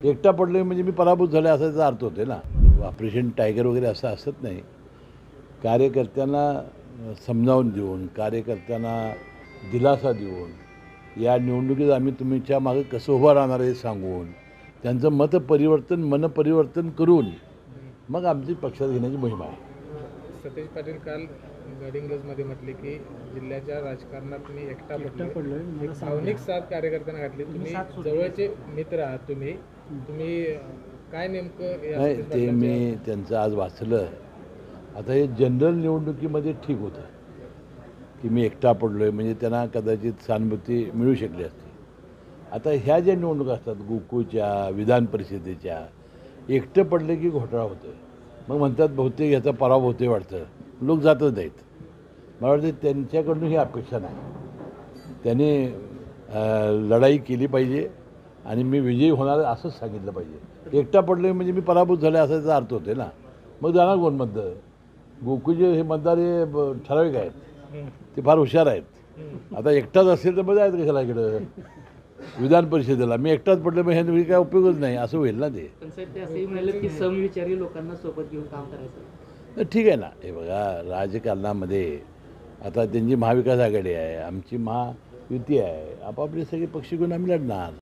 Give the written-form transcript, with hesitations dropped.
एकटा पडलोय म्हणजे मी पराभूत झाले असा त्याचा अर्थ होते ना. ऑपरेशन टायगर वगैरे असं असत नाही. कार्यकर्त्यांना समजावून देऊन, कार्यकर्त्यांना दिलासा देऊन, या निवडणुकीत आम्ही तुमच्या मागे कसं उभं राहणार हे सांगून, त्यांचं मन परिवर्तन करून मग आमची पक्षात घेण्याची मोहीम आहे. सतेज पाटील काल गडिंग्लजमध्ये म्हटले की जिल्ह्याच्या राजकारणात मी एकटा पडलोय. भावनिक साथ कार्यकर्त्यांना घातली. तुम्ही जवळचे मित्र आहात. तुम्ही काय नेमकं नाही ते मी त्यांचं आज वाचलं. आता हे जनरल निवडणुकीमध्ये ठीक होतं की मी एकटा पडलोय म्हणजे त्यांना कदाचित सहानुभूती मिळू शकली असती. आता ह्या ज्या निवडणुका असतात गोकुळच्या, विधान परिषदेच्या, एकटं पडले की घोटाळा होतो. मग म्हणतात बहुतेक ह्याचा पराभव होते वाटतं, लोक जातच नाहीत. मला वाटतं त्यांच्याकडून ही अपेक्षा नाही. त्यांनी लढाई केली पाहिजे आणि मी विजयी होणार असंच सांगितलं पाहिजे. एकटा पडलोय म्हणजे मी पराभूत झाले असा त्याचा अर्थ होते ना. मग जाणार कोण मतदार? गोकुळचे हे मतदार हे ठराविक आहेत, ते फार हुशार आहेत. आता एकटाच असेल तर मग जायचं कशाला इकडं विधान परिषदेला. मी एकटाच पडले मग ह्या काय उपयोगच नाही असं होईल ना ते. पण साहेब ते असंही म्हणाले की समविचारी लोकांना सोबत घेऊन काम करायचं. तर ठीक आहे ना. हे बघा, राजकारणामध्ये आता त्यांची महाविकास आघाडी आहे, आमची महायुती आहे, आपापले सगळे पक्ष घेऊन आम्ही लढणार.